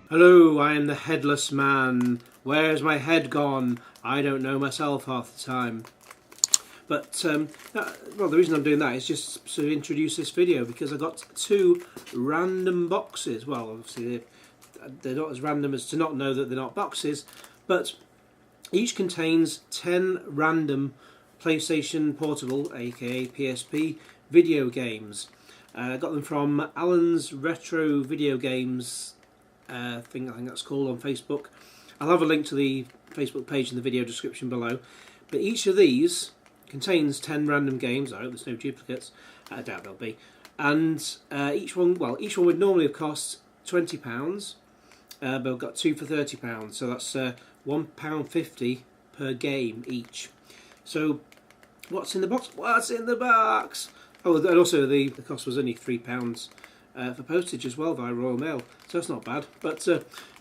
Hello, I am the headless man. Where's my head gone? I don't know myself half the time. But, the reason I'm doing that is just to introduce this video because I got two random boxes. Well, obviously they're not as random as to not know that they're not boxes, but each contains 10 random PlayStation Portable, aka PSP, video games. I got them from Alan's Retro Video Games I think that's called, on Facebook. I'll have a link to the Facebook page in the video description below. But each of these contains 10 random games. I hope there's no duplicates. I doubt there'll be. And each one would normally have cost £20, but I've got two for £30. So that's £1.50 per game each. So what's in the box? What's in the box? Oh, and also the cost was only £3 for postage as well via Royal Mail, so that's not bad. But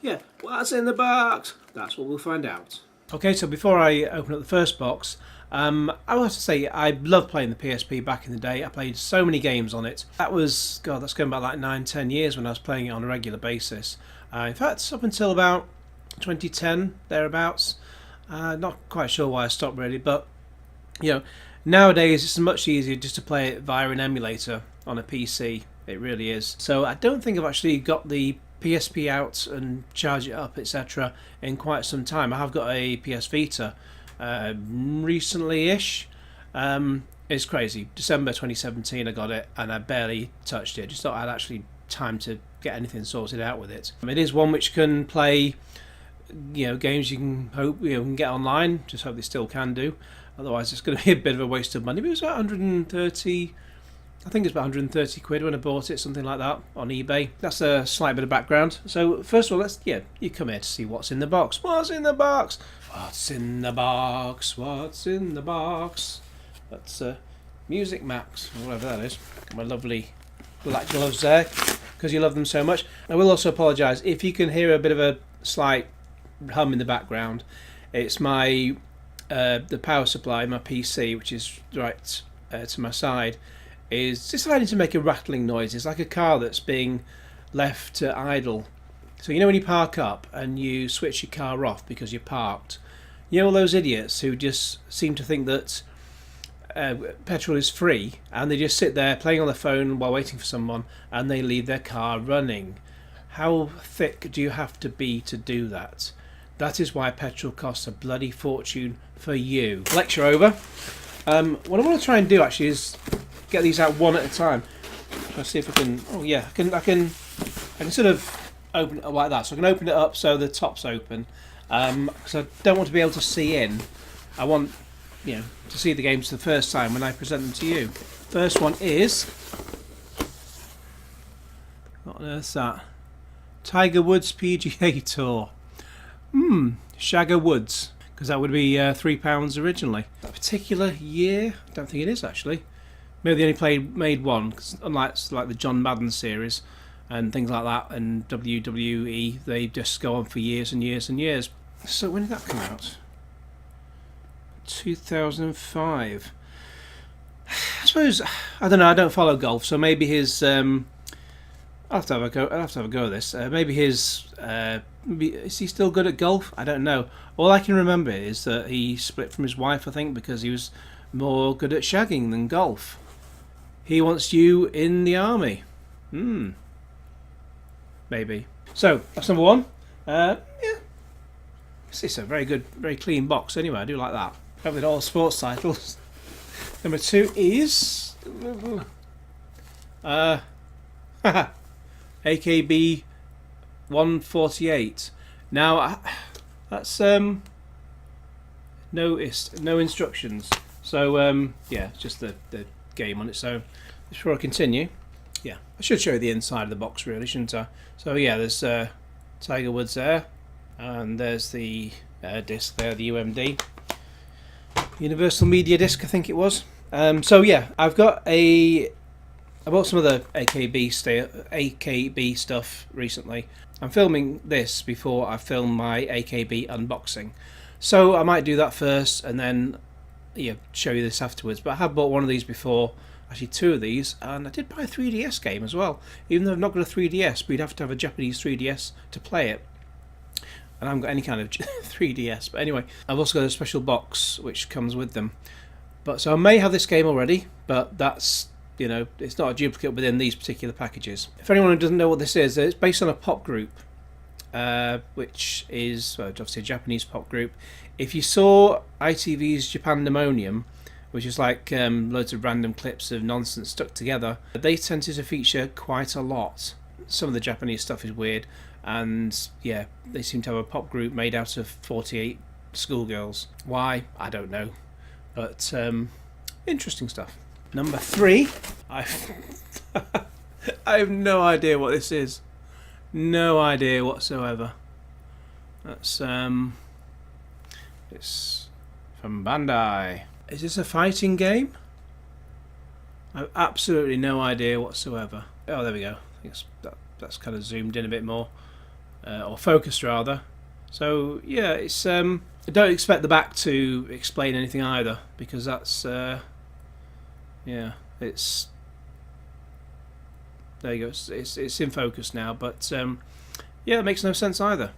yeah, what's in the box? That's what we'll find out. Okay, so before I open up the first box, I will have to say I loved playing the PSP back in the day. I played so many games on it. That's going back like 9-10 years when I was playing it on a regular basis. In fact, up until about 2010, thereabouts. Not quite sure why I stopped really, but you know, nowadays it's much easier just to play it via an emulator on a PC. It really is. So I don't think I've actually got the PSP out and charge it up, etc. in quite some time. I have got a PS Vita recently-ish. It's crazy. December 2017 I got it and I barely touched it. Just thought I had actually time to get anything sorted out with it. It is one which can play, games you can hope can get online. Just hope they still can do. Otherwise it's going to be a bit of a waste of money. But it was about 130. I think it's about 130 quid when I bought it, something like that, on eBay. That's a slight bit of background. So first of all, you come here to see what's in the box. What's in the box? What's in the box? What's in the box? That's Music Max, or whatever that is. Got my lovely black gloves there, because you love them so much. I will also apologise if you can hear a bit of a slight hum in the background. It's my the power supply, my PC, which is right to my side, is deciding to make a rattling noise. It's like a car that's being left to idle. So when you park up and you switch your car off because you're parked, all those idiots who just seem to think that petrol is free and they just sit there playing on their phone while waiting for someone and they leave their car running. How thick do you have to be to do that? That is why petrol costs a bloody fortune for you. Lecture over. What I want to try and do actually is get these out one at a time. Let's see if I can. Oh yeah, I can sort of open it up like that. So I can open it up so the top's open, because I don't want to be able to see in. I want to see the games for the first time when I present them to you. First one is, what on earth's that? Tiger Woods PGA Tour. Shagger Woods, because that would be £3 originally. That particular year, I don't think it is actually. Maybe they only made one, cause unlike the John Madden series and things like that, and WWE, they just go on for years and years and years. So when did that come out? 2005. I suppose, I don't know, I don't follow golf, so maybe his I'll have to have a go at this. Maybe his is he still good at golf? I don't know. All I can remember is that he split from his wife, I think, because he was more good at shagging than golf. He wants you in the army. Maybe. So that's number one. Yeah, it's a very good, very clean box. Anyway, I do like that. Probably all sports titles. Number two is AKB 148. Now that's no instructions. So yeah, just the game on its own. Before I continue, I should show you the inside of the box really, shouldn't I? So yeah, there's Tiger Woods there, and there's the disc there, the UMD, Universal Media Disc, I think it was. So yeah, I bought some of the AKB stuff recently. I'm filming this before I film my AKB unboxing, so I might do that first and then show you this afterwards. But I have bought one of these before actually 2 of these, and I did buy a 3DS game as well. Even though I've not got a 3DS, but you'd have to have a Japanese 3DS to play it. And I haven't got any kind of 3DS. But anyway, I've also got a special box which comes with them. But so I may have this game already, but that's, you know, it's not a duplicate within these particular packages. If anyone who doesn't know what this is, it's based on a pop group, which is obviously a Japanese pop group. If you saw ITV's Japandemonium, which is like loads of random clips of nonsense stuck together, they tended to feature quite a lot. Some of the Japanese stuff is weird, and yeah, they seem to have a pop group made out of 48 schoolgirls. Why? I don't know, but interesting stuff. Number 3, I have no idea what this is. No idea whatsoever. That's it's from Bandai. Is this a fighting game? I have absolutely no idea whatsoever. Oh, there we go. I think that's kind of zoomed in a bit more, or focused rather. So yeah, it's I don't expect the back to explain anything either, because that's yeah, it's there you go. It's in focus now, but yeah, it makes no sense either.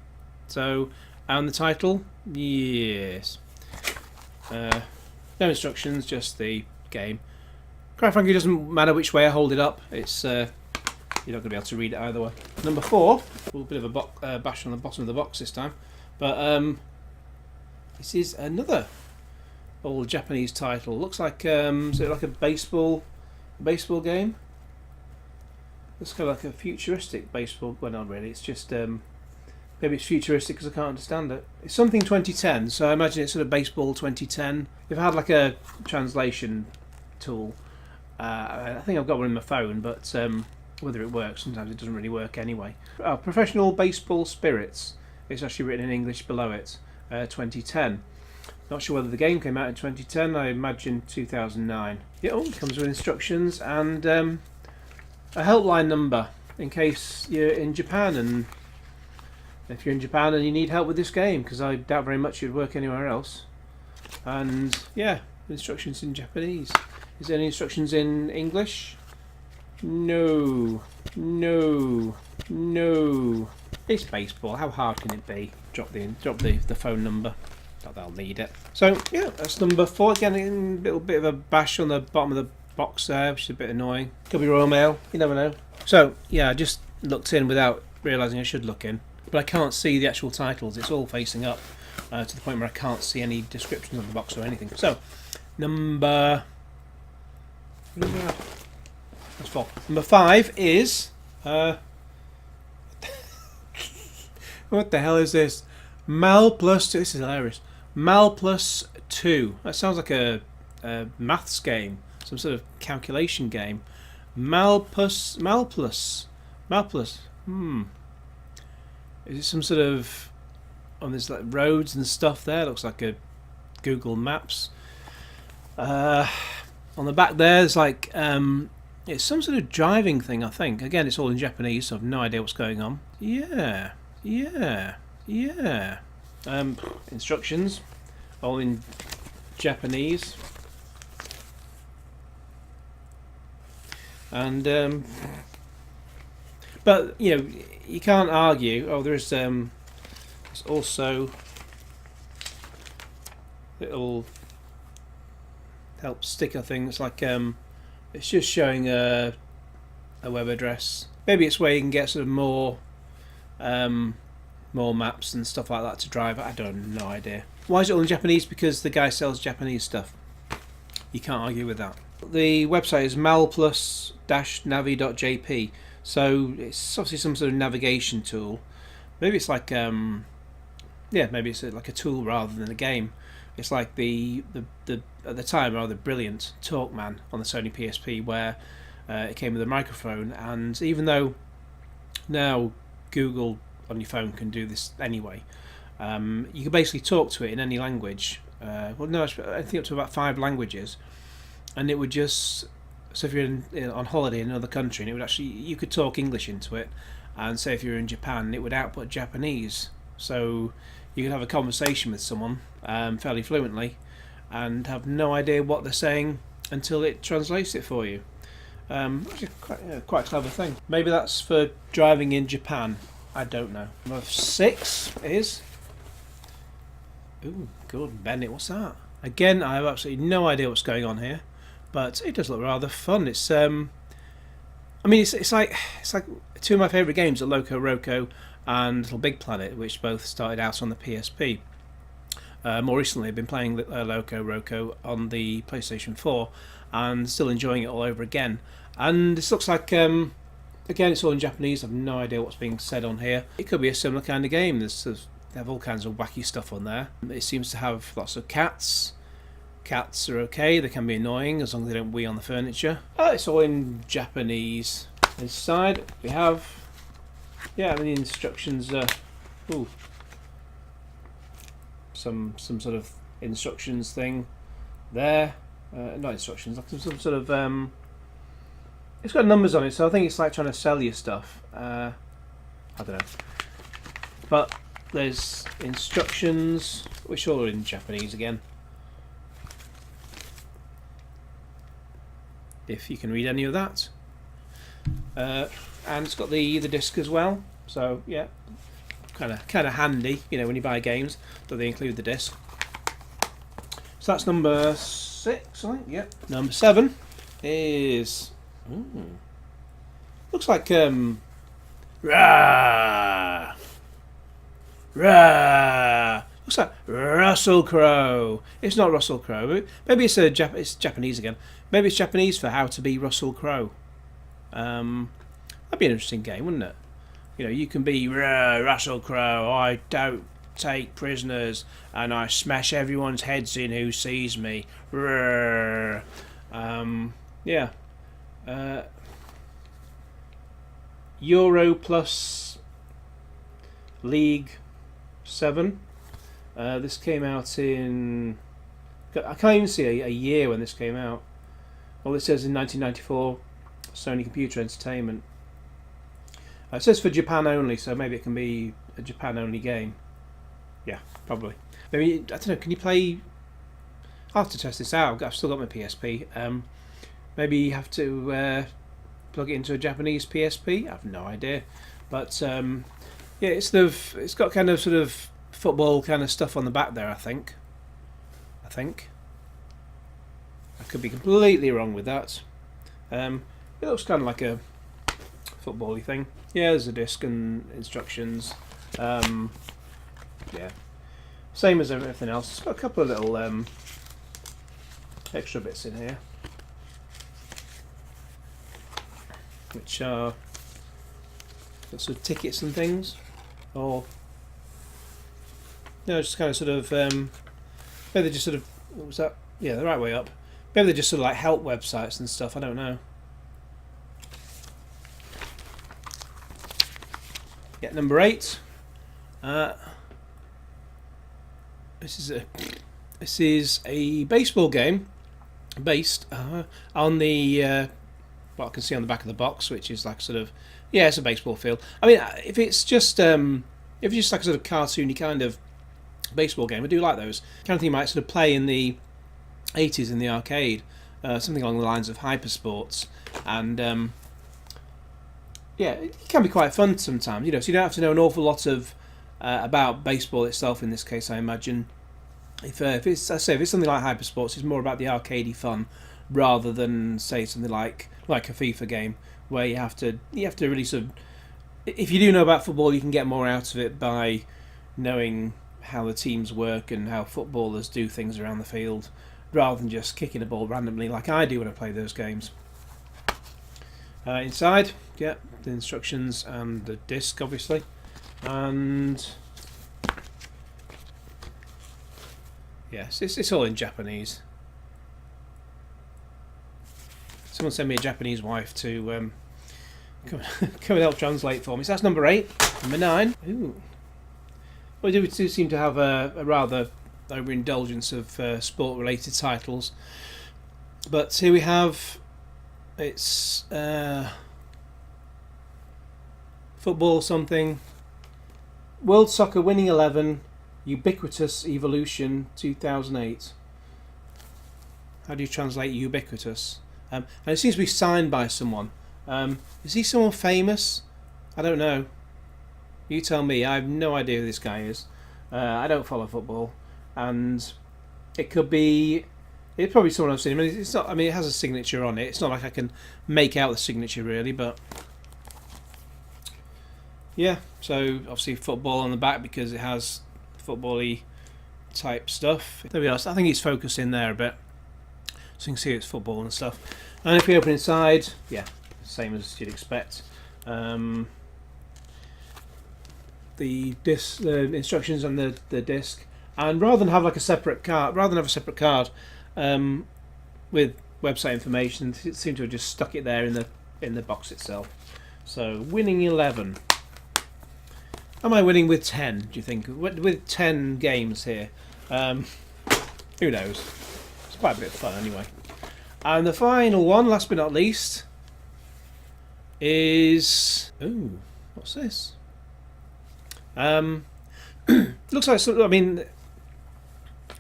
So, and the title, yes. No instructions, just the game. Quite frankly, it doesn't matter which way I hold it up. It's you're not going to be able to read it either way. Number 4, a little bit of a bash on the bottom of the box this time, but this is another old Japanese title. Looks like is it like a baseball game? It's kind of like a futuristic baseball. Well, not really. It's just maybe it's futuristic because I can't understand it. It's something 2010, so I imagine it's sort of baseball 2010. If I had like a translation tool, I think I've got one in my phone, but whether it works, sometimes it doesn't really work anyway. Professional Baseball Spirits. It's actually written in English below it. 2010. Not sure whether the game came out in 2010. I imagine 2009. Yeah, it comes with instructions and a helpline number in case you're in Japan, and if you're in Japan and you need help with this game, because I doubt very much it'd work anywhere else. And yeah, instructions in Japanese. Is there any instructions in English? No. It's baseball. How hard can it be? Drop the phone number. Not that I'll need it. So yeah, that's number 4. Again, a little bit of a bash on the bottom of the box there, which is a bit annoying. Could be Royal Mail. You never know. So yeah, I just looked in without realising I should look in. But I can't see the actual titles. It's all facing up to the point where I can't see any descriptions of the box or anything. So, number 4. Number 5 is what the hell is this? Mapless 2. This is hilarious. Mapless 2. That sounds like a maths game, some sort of calculation game. Mapless. Is it some sort of there's like roads and stuff there? Looks like a Google Maps. On the back there's like it's some sort of driving thing, I think. Again, it's all in Japanese, so I've no idea what's going on. Yeah. Instructions, all in Japanese. And but you know, you can't argue. Oh, there's also little help sticker things like it's just showing a web address. Maybe it's where you can get sort of more maps and stuff like that to drive. I don't no idea. Why is it all in Japanese? Because the guy sells Japanese stuff. You can't argue with that. The website is malplus-navi.jp. So it's obviously some sort of navigation tool. Maybe it's like maybe it's like a tool rather than a game. It's like the at the time rather brilliant Talkman on the Sony PSP, where it came with a microphone, and even though now Google on your phone can do this anyway, you can basically talk to it in any language. Well, no, I think up to about 5 languages, and it would just. So if you're on holiday in another country, and it would actually, you could talk English into it, and say if you're in Japan, it would output Japanese. So you could have a conversation with someone fairly fluently, and have no idea what they're saying until it translates it for you. Which is quite a clever thing. Maybe that's for driving in Japan. I don't know. Number 6 is... Ooh, Gordon Bennett. What's that? Again, I have absolutely no idea what's going on here, but it does look rather fun. It's I mean, it's like two of my favourite games, are Loco Roco and Little Big Planet, which both started out on the PSP. More recently, I've been playing Loco Roco on the PlayStation 4, and still enjoying it all over again. And this looks like, again, it's all in Japanese. I have no idea what's being said on here. It could be a similar kind of game. They have all kinds of wacky stuff on there. It seems to have lots of cats. Cats are okay. They can be annoying as long as they don't wee on the furniture. It's all in Japanese. Inside we have, yeah, I mean, the instructions. Ooh, some sort of instructions thing there. Not instructions, like some sort of it's got numbers on it, so I think it's like trying to sell you stuff. I don't know, but there's instructions which are all in Japanese again, if you can read any of that. And it's got the disc as well, so yeah, kind of handy, you know, when you buy games that they include the disc. So that's number 6, I think. Yep. Number 7 is looks like rah, looks like Russell Crowe. It's not Russell Crowe. Maybe it's it's Japanese again. Maybe it's Japanese for How to Be Russell Crowe. That'd be an interesting game, wouldn't it? You know, you can be Russell Crowe. I don't take prisoners, and I smash everyone's heads in who sees me. Yeah. Euro Plus League 7. This came out in... I can't even see a year when this came out. All it says in 1994, Sony Computer Entertainment. It says for Japan only, so maybe it can be a Japan only game. Yeah, probably. Maybe, I don't know, can you play... I'll have to test this out. I've still got my PSP. Maybe you have to plug it into a Japanese PSP. I have no idea. But yeah, it's got kind of sort of football kind of stuff on the back there, I think. I could be completely wrong with that. It looks kind of like a football-y thing. Yeah, there's a disc and instructions. Yeah, same as everything else. It's got a couple of little extra bits in here, which are got sort of tickets and things, or no, just kind of sort of maybe they just sort of, what was that? Yeah, the right way up. Maybe they're just sort of like help websites and stuff. I don't know. Yeah, number 8. This is a baseball game based on the what I can see on the back of the box, which is like sort of, yeah, it's a baseball field. I mean, if it's just like a sort of cartoony kind of baseball game, I do like those kind of thing. You might sort of play in the 80s in the arcade, something along the lines of Hypersports, and yeah, it can be quite fun sometimes, you know. So you don't have to know an awful lot of about baseball itself. In this case, I imagine if it's something like Hypersports, it's more about the arcadey fun rather than, say, something like a FIFA game where you have to really sort of, if you do know about football, you can get more out of it by knowing how the teams work and how footballers do things around the field, rather than just kicking a ball randomly like I do when I play those games. Inside, yeah, the instructions and the disc, obviously, and yes, it's all in Japanese. Someone send me a Japanese wife to come and help translate for me. So that's number 8. Number 9. Ooh. Well, we do seem to have a rather overindulgence of sport-related titles, but here we have, it's football something, World Soccer Winning 11 Ubiquitous Evolution 2008. How do you translate ubiquitous? And it seems to be signed by someone. Is he someone famous? I don't know. You tell me. I have no idea who this guy is. I don't follow football, and it could be. It's probably someone I've seen. I mean, it's not. I mean, it has a signature on it. It's not like I can make out the signature really, but yeah. So obviously football on the back because it has football-y type stuff. There we are. So I think it's focused in there a bit, so you can see it's football and stuff. And if we open inside, yeah, same as you'd expect. The instructions on the disc, and rather than have like a separate card, with website information, it seemed to have just stuck it there in the box itself. So winning 11. Am I winning with 10? Do you think with 10 games here? Who knows? It's quite a bit of fun anyway. And the final one, last but not least, is what's this? Looks like some, I mean,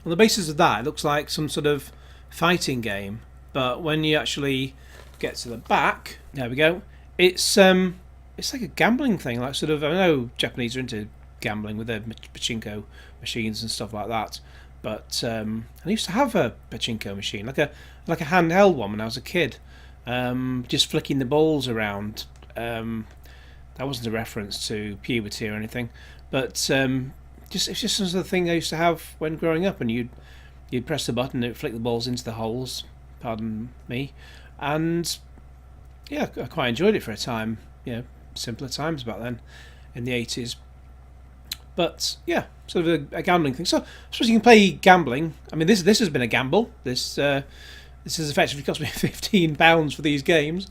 on the basis of that, it looks like some sort of fighting game. But when you actually get to the back, there we go. It's like a gambling thing, like sort of. I know Japanese are into gambling with their pachinko machines and stuff like that. But I used to have a pachinko machine, like a handheld one when I was a kid, just flicking the balls around. That wasn't a reference to puberty or anything, but it's just some sort of thing I used to have when growing up, and you'd press the button, it would flick the balls into the holes. Pardon me, and yeah, I quite enjoyed it for a time. You know, simpler times back then, in the 80s. But yeah, sort of a gambling thing. So I suppose you can play gambling. I mean, this has been a gamble. This has effectively cost me £15 for these games.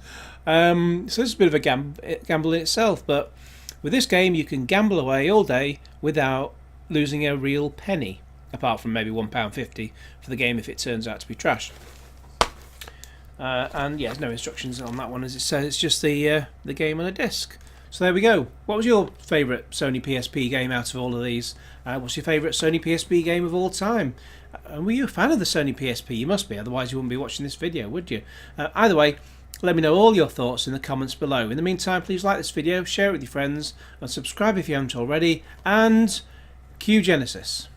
So this is a bit of a gamble in itself. But with this game, you can gamble away all day without losing a real penny, apart from maybe £1.50 for the game if it turns out to be trash. And yeah, there's no instructions on that one, as it says. It's just the game on a disc. So there we go. What was your favourite Sony PSP game out of all of these? What's your favourite Sony PSP game of all time? And were you a fan of the Sony PSP? You must be, otherwise you wouldn't be watching this video, would you? Either way, let me know all your thoughts in the comments below. In the meantime, please like this video, share it with your friends, and subscribe if you haven't already, and cue Genesis.